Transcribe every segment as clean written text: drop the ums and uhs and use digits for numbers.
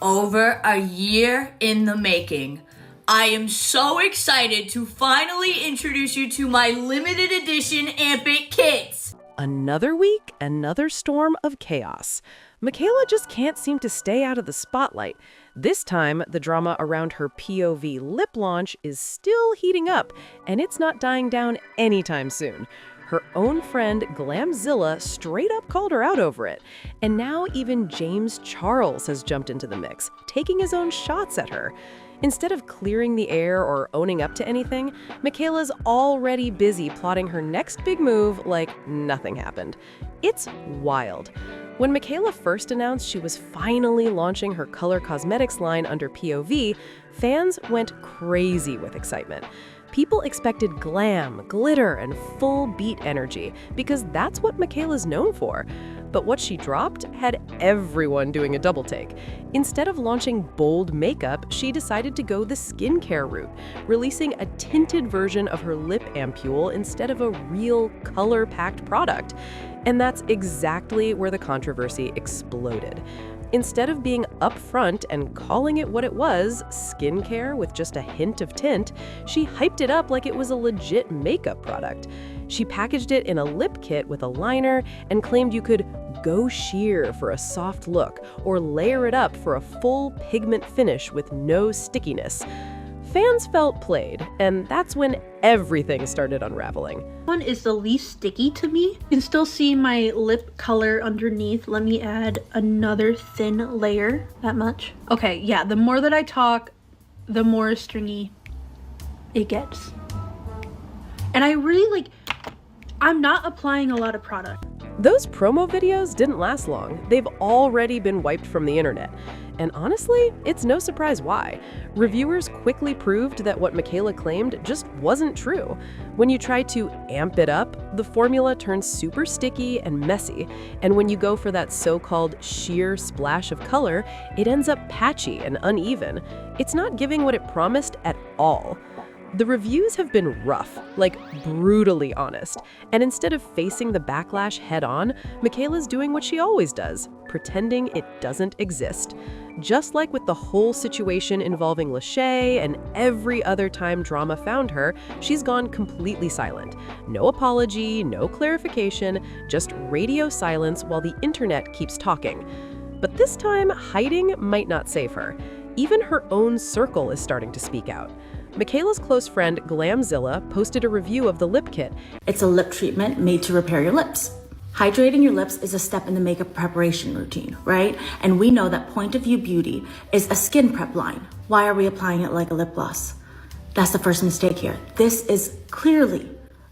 Over a year in the making. I am so excited to finally introduce you to my limited edition Ampit kits. Another week, another storm of chaos. Mikayla just can't seem to stay out of the spotlight. This time, the drama around her POV lip launch is still heating up, and it's not dying down anytime soon. Her own friend Glamzilla straight up called her out over it. And now even James Charles has jumped into the mix, taking his own shots at her. Instead of clearing the air or owning up to anything, Mikayla's already busy plotting her next big move like nothing happened. It's wild. When Mikayla first announced she was finally launching her color cosmetics line under POV, fans went crazy with excitement. People expected glam, glitter, and full beat energy because that's what Mikayla's known for. But what she dropped had everyone doing a double take. Instead of launching bold makeup, she decided to go the skincare route, releasing a tinted version of her lip ampule instead of a real color-packed product. And that's exactly where the controversy exploded. Instead of being upfront and calling it what it was, skincare with just a hint of tint, she hyped it up like it was a legit makeup product. She packaged it in a lip kit with a liner and claimed you could go sheer for a soft look or layer it up for a full pigment finish with no stickiness. Fans felt played, and that's when everything started unraveling. One is the least sticky to me. You can still see my lip color underneath. Let me add another thin layer, that much. Okay, yeah, the more that I talk, the more stringy it gets. And I really I'm not applying a lot of product. Those promo videos didn't last long. They've already been wiped from the internet. And honestly, it's no surprise why. Reviewers quickly proved that what Mikayla claimed just wasn't true. When you try to amp it up, the formula turns super sticky and messy. And when you go for that so-called sheer splash of color, it ends up patchy and uneven. It's not giving what it promised at all. The reviews have been rough, brutally honest. And instead of facing the backlash head-on, Mikayla's doing what she always does, pretending it doesn't exist. Just like with the whole situation involving Lachey and every other time drama found her, she's gone completely silent. No apology, no clarification, just radio silence while the internet keeps talking. But this time, hiding might not save her. Even her own circle is starting to speak out. Mikayla's close friend Glamzilla posted a review of the lip kit. It's a lip treatment made to repair your lips. Hydrating your lips is a step in the makeup preparation routine, right? And we know that Point of View Beauty is a skin prep line. Why are we applying it like a lip gloss? That's the first mistake here. This is clearly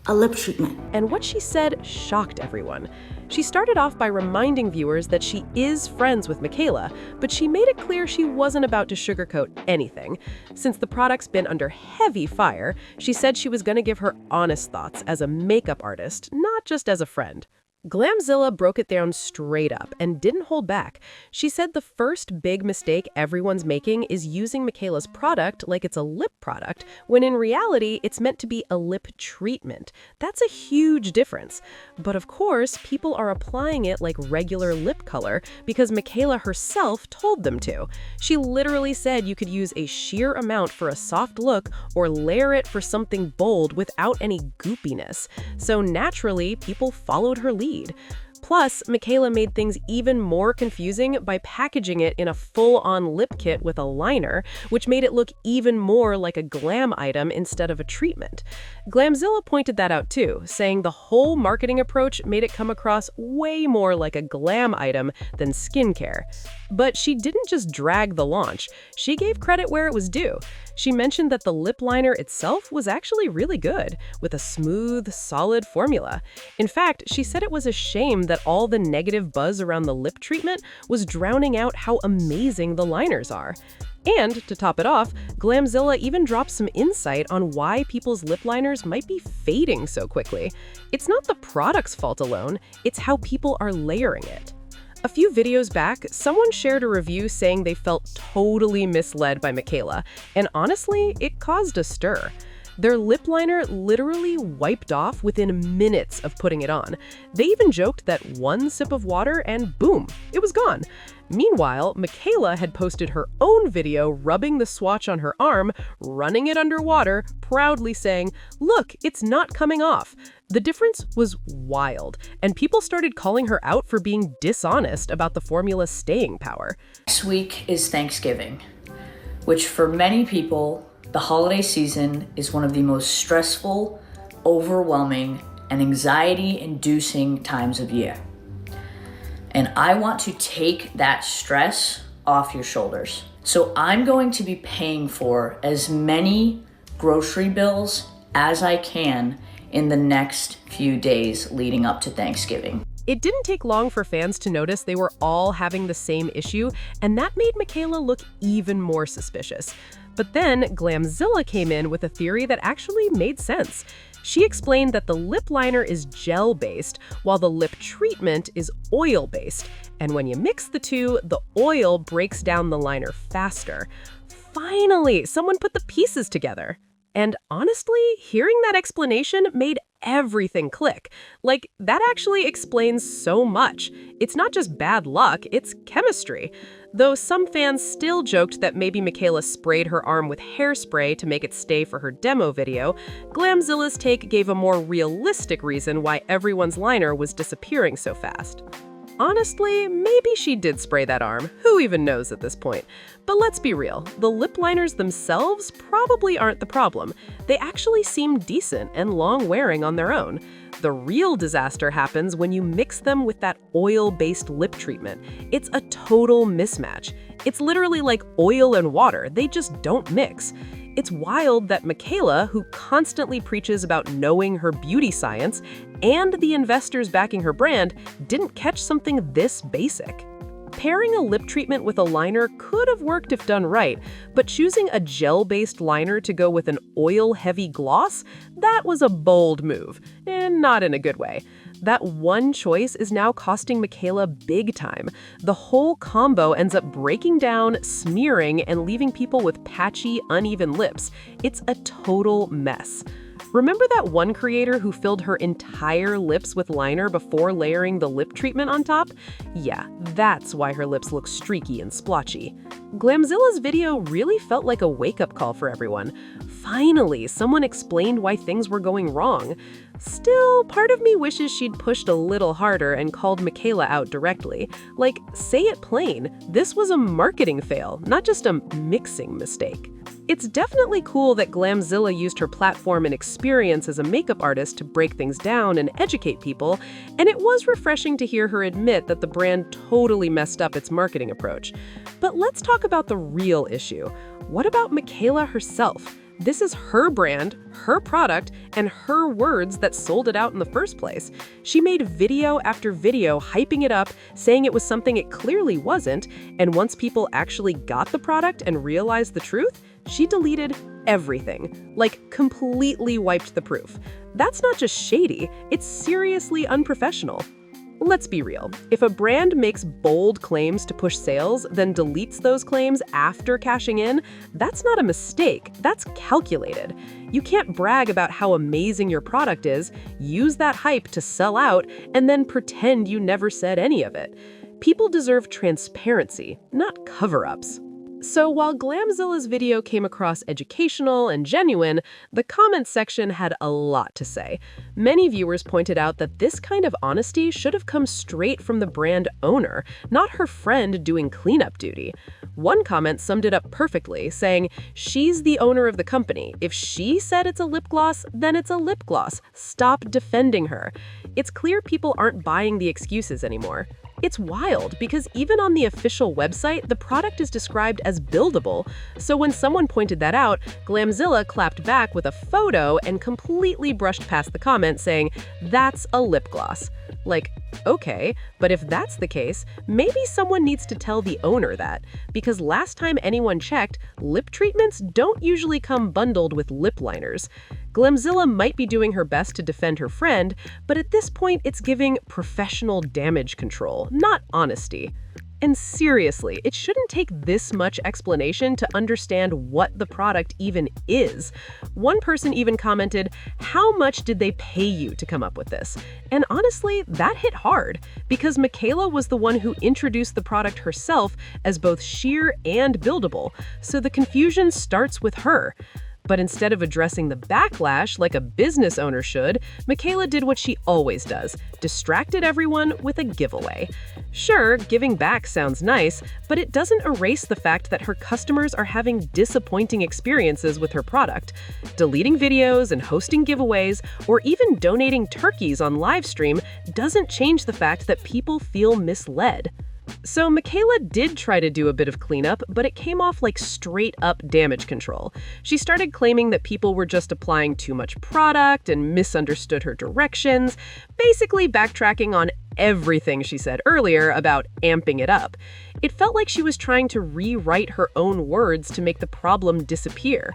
a lip treatment. And what she said shocked everyone. She started off by reminding viewers that she is friends with Mikayla, but she made it clear she wasn't about to sugarcoat anything. Since the product's been under heavy fire, she said she was going to give her honest thoughts as a makeup artist, not just as a friend. Glamzilla broke it down straight up and didn't hold back. She said the first big mistake everyone's making is using Mikayla's product like it's a lip product, when in reality, it's meant to be a lip treatment. That's a huge difference. But of course, people are applying it like regular lip color because Mikayla herself told them to. She literally said you could use a sheer amount for a soft look or layer it for something bold without any goopiness. So naturally, people followed her lead. Plus, Mikayla made things even more confusing by packaging it in a full-on lip kit with a liner, which made it look even more like a glam item instead of a treatment. Glamzilla pointed that out too, saying the whole marketing approach made it come across way more like a glam item than skincare. But she didn't just drag the launch. She gave credit where it was due. She mentioned that the lip liner itself was actually really good, with a smooth, solid formula. In fact, she said it was a shame that all the negative buzz around the lip treatment was drowning out how amazing the liners are. And, to top it off, Glamzilla even dropped some insight on why people's lip liners might be fading so quickly. It's not the product's fault alone, it's how people are layering it. A few videos back, someone shared a review saying they felt totally misled by Mikayla, and honestly, it caused a stir. Their lip liner literally wiped off within minutes of putting it on. They even joked that one sip of water and boom, it was gone. Meanwhile, Mikayla had posted her own video rubbing the swatch on her arm, running it underwater, proudly saying, "Look, it's not coming off." The difference was wild, and people started calling her out for being dishonest about the formula's staying power. Next week is Thanksgiving, which for many people, the holiday season is one of the most stressful, overwhelming, and anxiety-inducing times of year. And I want to take that stress off your shoulders. So I'm going to be paying for as many grocery bills as I can in the next few days leading up to Thanksgiving. It didn't take long for fans to notice they were all having the same issue, and that made Mikayla look even more suspicious. But then Glamzilla came in with a theory that actually made sense. She explained that the lip liner is gel-based, while the lip treatment is oil-based. And when you mix the two, the oil breaks down the liner faster. Finally, someone put the pieces together. And honestly, hearing that explanation made everything click. Like, that actually explains so much. It's not just bad luck, it's chemistry. Though some fans still joked that maybe Mikayla sprayed her arm with hairspray to make it stay for her demo video, Glamzilla's take gave a more realistic reason why everyone's liner was disappearing so fast. Honestly, maybe she did spray that arm. Who even knows at this point? But let's be real, the lip liners themselves probably aren't the problem. They actually seem decent and long-wearing on their own. The real disaster happens when you mix them with that oil-based lip treatment. It's a total mismatch. It's literally like oil and water. They just don't mix. It's wild that Mikayla, who constantly preaches about knowing her beauty science, and the investors backing her brand, didn't catch something this basic. Pairing a lip treatment with a liner could have worked if done right, but choosing a gel-based liner to go with an oil-heavy gloss, that was a bold move, and not in a good way. That one choice is now costing Mikayla big time. The whole combo ends up breaking down, smearing, and leaving people with patchy, uneven lips. It's a total mess. Remember that one creator who filled her entire lips with liner before layering the lip treatment on top? Yeah, that's why her lips look streaky and splotchy. Glamzilla's video really felt like a wake-up call for everyone. Finally, someone explained why things were going wrong. Still, part of me wishes she'd pushed a little harder and called Mikayla out directly. Like, say it plain, this was a marketing fail, not just a mixing mistake. It's definitely cool that Glamzilla used her platform and experience as a makeup artist to break things down and educate people, and it was refreshing to hear her admit that the brand totally messed up its marketing approach. But let's talk about the real issue. What about Mikayla herself? This is her brand, her product, and her words that sold it out in the first place. She made video after video hyping it up, saying it was something it clearly wasn't, and once people actually got the product and realized the truth, she deleted everything, like completely wiped the proof. That's not just shady, it's seriously unprofessional. Let's be real. If a brand makes bold claims to push sales, then deletes those claims after cashing in, that's not a mistake, that's calculated. You can't brag about how amazing your product is, use that hype to sell out, and then pretend you never said any of it. People deserve transparency, not cover-ups. So while Glamzilla's video came across educational and genuine, the comments section had a lot to say. Many viewers pointed out that this kind of honesty should have come straight from the brand owner, not her friend doing cleanup duty. One comment summed it up perfectly, saying, "She's the owner of the company. If she said it's a lip gloss, then it's a lip gloss. Stop defending her." It's clear people aren't buying the excuses anymore. It's wild because even on the official website, the product is described as buildable. So when someone pointed that out, Glamzilla clapped back with a photo and completely brushed past the comment saying, "That's a lip gloss." Like, okay, but if that's the case, maybe someone needs to tell the owner that, because last time anyone checked, lip treatments don't usually come bundled with lip liners. Glamzilla might be doing her best to defend her friend, but at this point it's giving professional damage control, not honesty. And seriously, it shouldn't take this much explanation to understand what the product even is. One person even commented, "How much did they pay you to come up with this?" And honestly, that hit hard, because Mikayla was the one who introduced the product herself as both sheer and buildable, so the confusion starts with her. But instead of addressing the backlash like a business owner should, Mikayla did what she always does, distracted everyone with a giveaway. Sure, giving back sounds nice, but it doesn't erase the fact that her customers are having disappointing experiences with her product. Deleting videos and hosting giveaways, or even donating turkeys on livestream doesn't change the fact that people feel misled. So Mikayla did try to do a bit of cleanup, but it came off like straight up damage control. She started claiming that people were just applying too much product and misunderstood her directions, basically backtracking on everything she said earlier about amping it up. It felt like she was trying to rewrite her own words to make the problem disappear.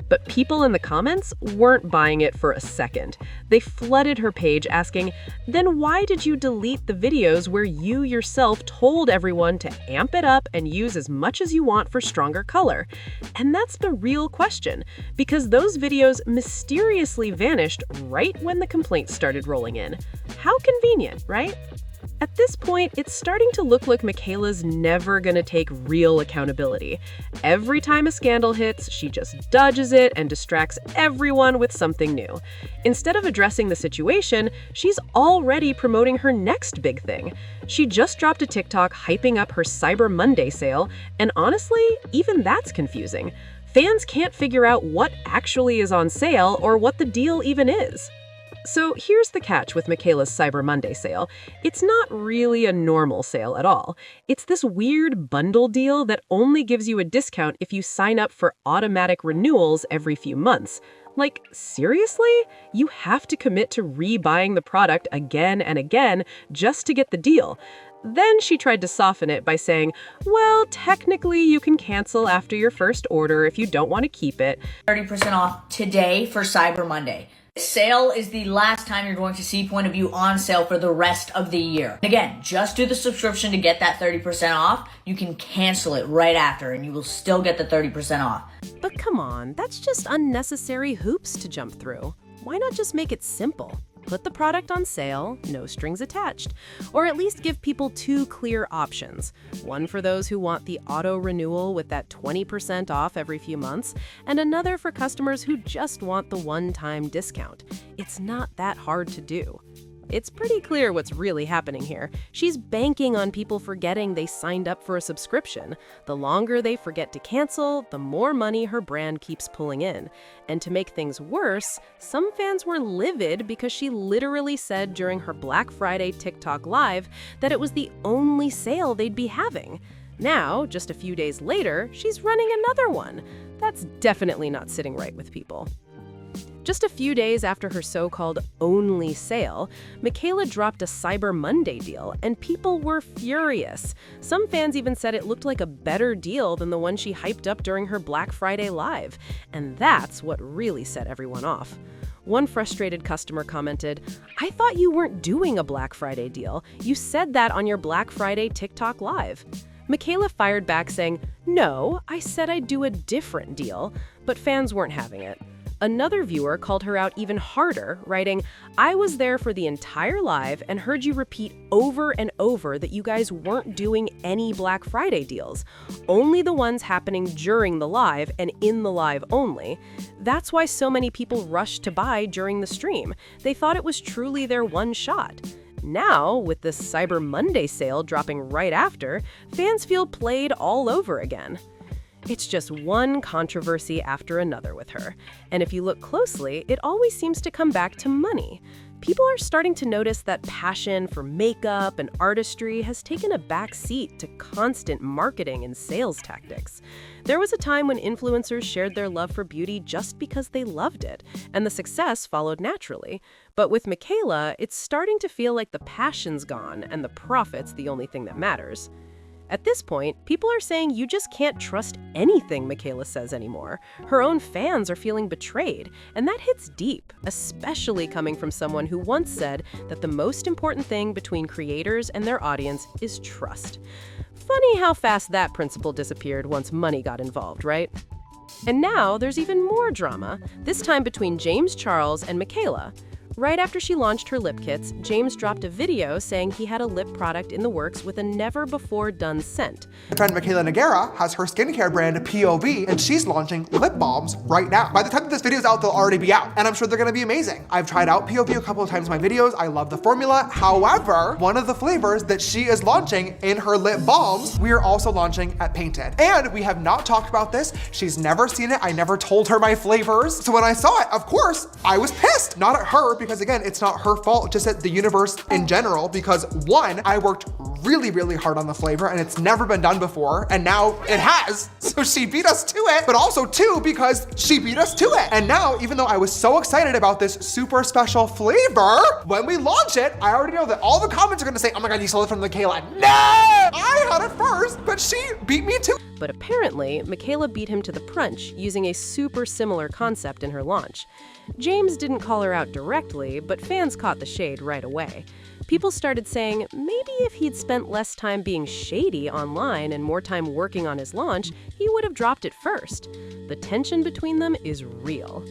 But people in the comments weren't buying it for a second. They flooded her page asking, "Then why did you delete the videos where you yourself told everyone to amp it up and use as much as you want for stronger color?" And that's the real question, because those videos mysteriously vanished right when the complaints started rolling in. How convenient, right? At this point, it's starting to look like Mikayla's never gonna take real accountability. Every time a scandal hits, she just dodges it and distracts everyone with something new. Instead of addressing the situation, she's already promoting her next big thing. She just dropped a TikTok hyping up her Cyber Monday sale, and honestly, even that's confusing. Fans can't figure out what actually is on sale or what the deal even is. So here's the catch with Mikayla's Cyber Monday sale. It's not really a normal sale at all. It's this weird bundle deal that only gives you a discount if you sign up for automatic renewals every few months. Like, seriously? You have to commit to rebuying the product again and again just to get the deal. Then she tried to soften it by saying, "Well, technically you can cancel after your first order if you don't want to keep it." 30% off today for Cyber Monday. This sale is the last time you're going to see Point of View on sale for the rest of the year. Again, just do the subscription to get that 30% off. You can cancel it right after and you will still get the 30% off. But come on, that's just unnecessary hoops to jump through. Why not just make it simple? Put the product on sale, no strings attached. Or at least give people two clear options. One for those who want the auto renewal with that 20% off every few months, and another for customers who just want the one-time discount. It's not that hard to do. It's pretty clear what's really happening here. She's banking on people forgetting they signed up for a subscription. The longer they forget to cancel, the more money her brand keeps pulling in. And to make things worse, some fans were livid because she literally said during her Black Friday TikTok live that it was the only sale they'd be having. Now, just a few days later, she's running another one. That's definitely not sitting right with people. Just a few days after her so-called only sale, Mikayla dropped a Cyber Monday deal, and people were furious. Some fans even said it looked like a better deal than the one she hyped up during her Black Friday live, and that's what really set everyone off. One frustrated customer commented, "I thought you weren't doing a Black Friday deal. You said that on your Black Friday TikTok live." Mikayla fired back saying, "No, I said I'd do a different deal," but fans weren't having it. Another viewer called her out even harder, writing, "I was there for the entire live and heard you repeat over and over that you guys weren't doing any Black Friday deals, only the ones happening during the live and in the live only. That's why so many people rushed to buy during the stream. They thought it was truly their one shot." Now, with this Cyber Monday sale dropping right after, fans feel played all over again. It's just one controversy after another with her. And if you look closely, it always seems to come back to money. People are starting to notice that passion for makeup and artistry has taken a back seat to constant marketing and sales tactics. There was a time when influencers shared their love for beauty just because they loved it, and the success followed naturally. But with Mikayla, it's starting to feel like the passion's gone and the profit's the only thing that matters. At this point, people are saying you just can't trust anything Mikayla says anymore. Her own fans are feeling betrayed, and that hits deep, especially coming from someone who once said that the most important thing between creators and their audience is trust. Funny how fast that principle disappeared once money got involved, right? And now there's even more drama, this time between James Charles and Mikayla. Right after she launched her lip kits, James dropped a video saying he had a lip product in the works with a never-before-done scent. My friend Mikayla Nogueira has her skincare brand POV, and she's launching lip balms right now. By the time that this video is out, they'll already be out, and I'm sure they're gonna be amazing. I've tried out POV a couple of times in my videos. I love the formula. However, one of the flavors that she is launching in her lip balms, we are also launching at Painted. And we have not talked about this. She's never seen it. I never told her my flavors. So when I saw it, of course, I was pissed. Not at her, because again, it's not her fault, just at the universe in general, because one, I worked really, really hard on the flavor and it's never been done before, and now it has, so she beat us to it, but also two, because she beat us to it. And now, even though I was so excited about this super special flavor, when we launch it, I already know that all the comments are gonna say, oh my God, you stole it from Mikayla. No! I had it first, but she beat me to it. But apparently, Mikayla beat him to the punch using a super similar concept in her launch. James didn't call her out directly, but fans caught the shade right away. People started saying maybe if he'd spent less time being shady online and more time working on his launch, he would have dropped it first. The tension between them is real.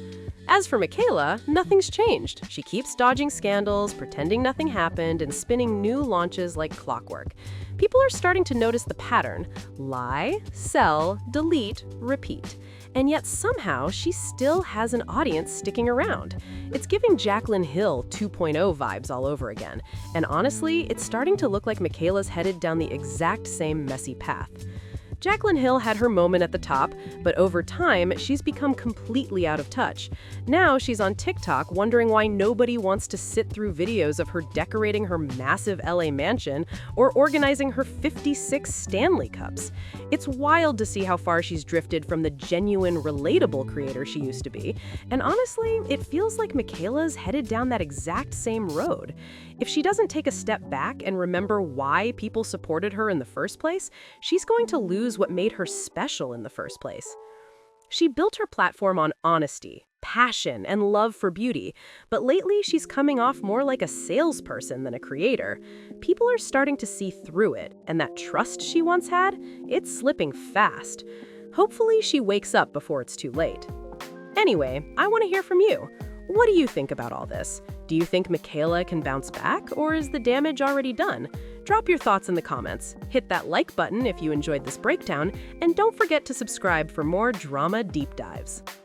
As for Mikayla, nothing's changed. She keeps dodging scandals, pretending nothing happened, and spinning new launches like clockwork. People are starting to notice the pattern: lie, sell, delete, repeat. And yet somehow she still has an audience sticking around. It's giving Jaclyn Hill 2.0 vibes all over again. And honestly, it's starting to look like Mikayla's headed down the exact same messy path. Jaclyn Hill had her moment at the top, but over time, she's become completely out of touch. Now she's on TikTok wondering why nobody wants to sit through videos of her decorating her massive LA mansion or organizing her 56 Stanley Cups. It's wild to see how far she's drifted from the genuine, relatable creator she used to be, and honestly, it feels like Mikayla's headed down that exact same road. If she doesn't take a step back and remember why people supported her in the first place, she's going to lose what made her special in the first place. She built her platform on honesty, passion, and love for beauty, but lately she's coming off more like a salesperson than a creator. People are starting to see through it, and that trust she once had, it's slipping fast. Hopefully she wakes up before it's too late. Anyway, I want to hear from you. What do you think about all this? Do you think Mikayla can bounce back, or is the damage already done? Drop your thoughts in the comments. Hit that like button if you enjoyed this breakdown, and don't forget to subscribe for more drama deep dives.